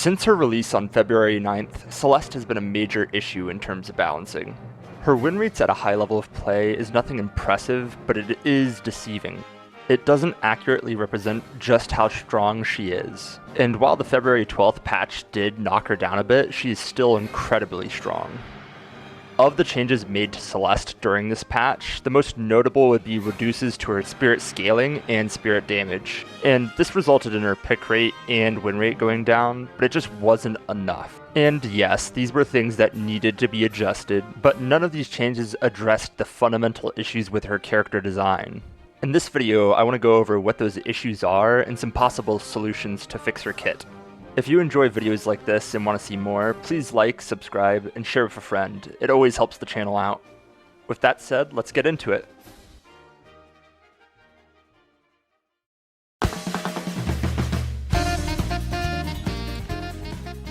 Since her release on February 9th, Celeste has been a major issue in terms of balancing. Her win rates at a high level of play is nothing impressive, but it is deceiving. It doesn't accurately represent just how strong she is. And while the February 12th patch did knock her down a bit, she is still incredibly strong. Of the changes made to Celeste during this patch, the most notable would be reduces to her spirit scaling and spirit damage, and this resulted in her pick rate and win rate going down, but it just wasn't enough. And yes, these were things that needed to be adjusted, but none of these changes addressed the fundamental issues with her character design. In this video, I want to go over what those issues are and some possible solutions to fix her kit. If you enjoy videos like this and want to see more, please like, subscribe, and share with a friend. It always helps the channel out. With that said, let's get into it.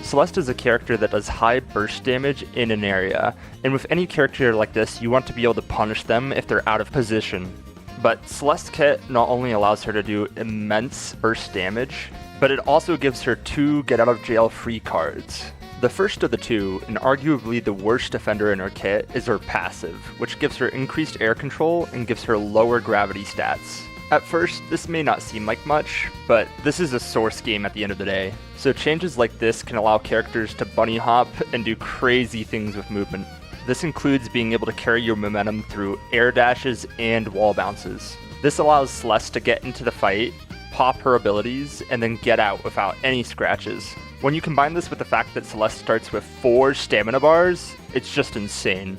Celeste is a character that does high burst damage in an area, and with any character like this, you want to be able to punish them if they're out of position. But Celeste's kit not only allows her to do immense burst damage, but it also gives her 2 get-out-of-jail-free cards. The first of the 2, and arguably the worst defender in her kit, is her passive, which gives her increased air control and gives her lower gravity stats. At first, this may not seem like much, but this is a source game at the end of the day, so changes like this can allow characters to bunny hop and do crazy things with movement. This includes being able to carry your momentum through air dashes and wall bounces. This allows Celeste to get into the fight, pop her abilities, and then get out without any scratches. When you combine this with the fact that Celeste starts with 4 stamina bars, it's just insane.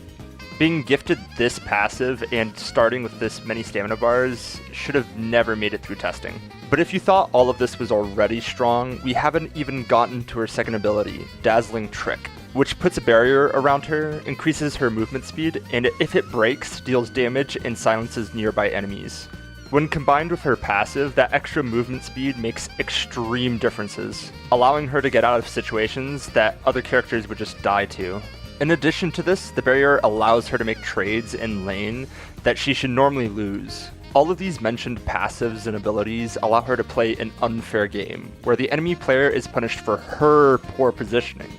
Being gifted this passive and starting with this many stamina bars should have never made it through testing. But if you thought all of this was already strong, we haven't even gotten to her second ability, Dazzling Trick, which puts a barrier around her, increases her movement speed, and if it breaks, deals damage and silences nearby enemies. When combined with her passive, that extra movement speed makes extreme differences, allowing her to get out of situations that other characters would just die to. In addition to this, the barrier allows her to make trades in lane that she should normally lose. All of these mentioned passives and abilities allow her to play an unfair game, where the enemy player is punished for her poor positioning.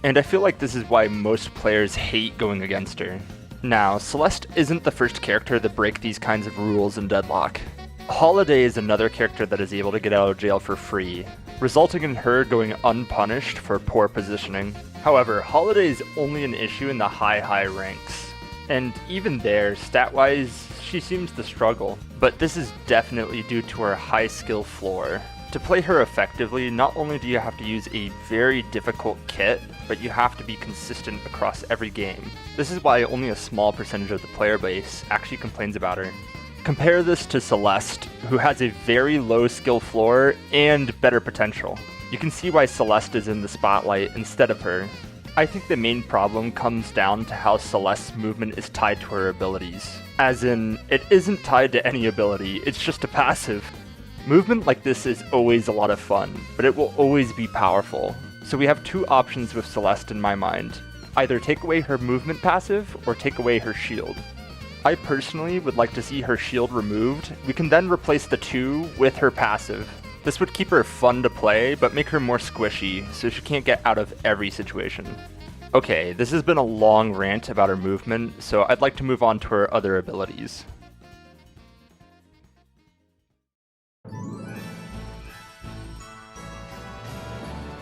And I feel like this is why most players hate going against her. Now, Celeste isn't the first character to break these kinds of rules in Deadlock. Holiday is another character that is able to get out of jail for free, resulting in her going unpunished for poor positioning. However, Holiday is only an issue in the high ranks. And even there, stat-wise, she seems to struggle. But this is definitely due to her high skill floor. To play her effectively, not only do you have to use a very difficult kit, but you have to be consistent across every game. This is why only a small percentage of the player base actually complains about her. Compare this to Celeste, who has a very low skill floor and better potential. You can see why Celeste is in the spotlight instead of her. I think the main problem comes down to how Celeste's movement is tied to her abilities. As in, it isn't tied to any ability, it's just a passive. Movement like this is always a lot of fun, but it will always be powerful. So we have 2 options with Celeste in my mind. Either take away her movement passive, or take away her shield. I personally would like to see her shield removed. We can then replace the 2 with her passive. This would keep her fun to play, but make her more squishy, so she can't get out of every situation. Okay, this has been a long rant about her movement, so I'd like to move on to her other abilities.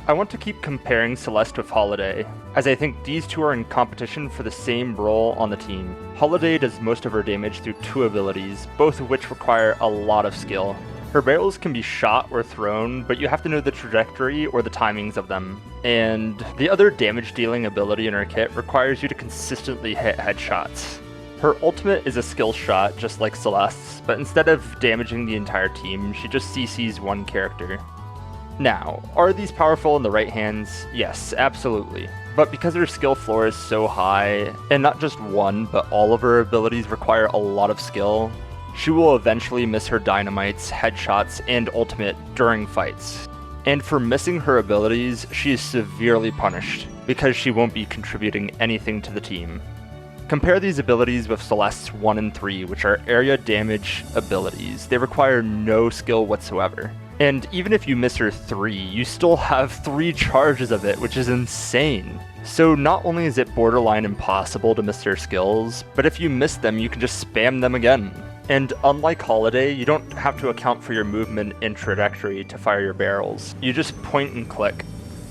I want to keep comparing Celeste with Holiday, as I think these 2 are in competition for the same role on the team. Holiday does most of her damage through 2 abilities, both of which require a lot of skill. Her barrels can be shot or thrown, but you have to know the trajectory or the timings of them. And the other damage dealing ability in her kit requires you to consistently hit headshots. Her ultimate is a skill shot, just like Celeste's, but instead of damaging the entire team, she just CCs one character. Now, are these powerful in the right hands? Yes, absolutely. But because her skill floor is so high, and not just one, but all of her abilities require a lot of skill, she will eventually miss her dynamites, headshots, and ultimate during fights. And for missing her abilities, she is severely punished, because she won't be contributing anything to the team. Compare these abilities with Celeste's 1 and 3, which are area damage abilities. They require no skill whatsoever. And even if you miss her 3, you still have 3 charges of it, which is insane. So not only is it borderline impossible to miss their skills, but if you miss them, you can just spam them again. And unlike Holiday, you don't have to account for your movement and trajectory to fire your barrels. You just point and click.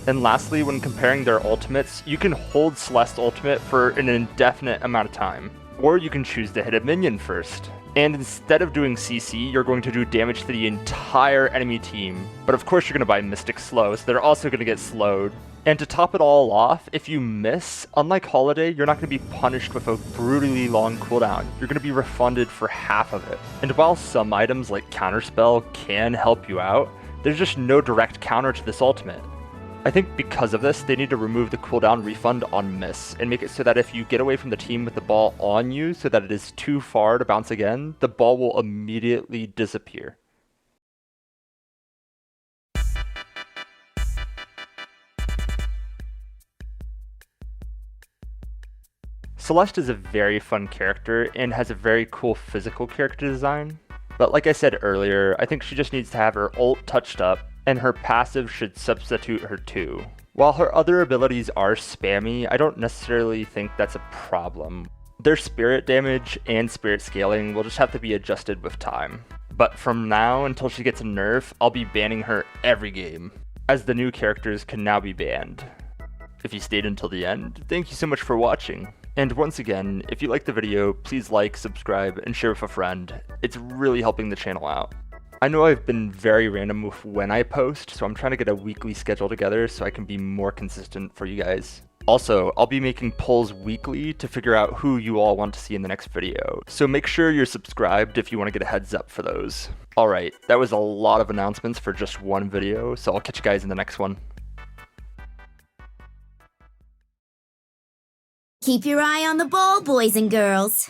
And lastly, when comparing their ultimates, you can hold Celeste's ultimate for an indefinite amount of time. Or you can choose to hit a minion first. And instead of doing CC, you're going to do damage to the entire enemy team. But of course you're going to buy Mystic Slow, so they're also going to get slowed. And to top it all off, if you miss, unlike Holiday, you're not going to be punished with a brutally long cooldown. You're going to be refunded for half of it. And while some items like Counterspell can help you out, there's just no direct counter to this ultimate. I think because of this, they need to remove the cooldown refund on miss, and make it so that if you get away from the team with the ball on you so that it is too far to bounce again, the ball will immediately disappear. Celeste is a very fun character and has a very cool physical character design, but like I said earlier, I think she just needs to have her ult touched up, and her passive should substitute her 2. While her other abilities are spammy, I don't necessarily think that's a problem. Their spirit damage and spirit scaling will just have to be adjusted with time. But from now until she gets a nerf, I'll be banning her every game, as the new characters can now be banned. If you stayed until the end, thank you so much for watching. And once again, if you liked the video, please like, subscribe, and share with a friend. It's really helping the channel out. I know I've been very random with when I post, so I'm trying to get a weekly schedule together so I can be more consistent for you guys. Also, I'll be making polls weekly to figure out who you all want to see in the next video, so make sure you're subscribed if you want to get a heads up for those. Alright, that was a lot of announcements for just one video, so I'll catch you guys in the next one. Keep your eye on the ball, boys and girls.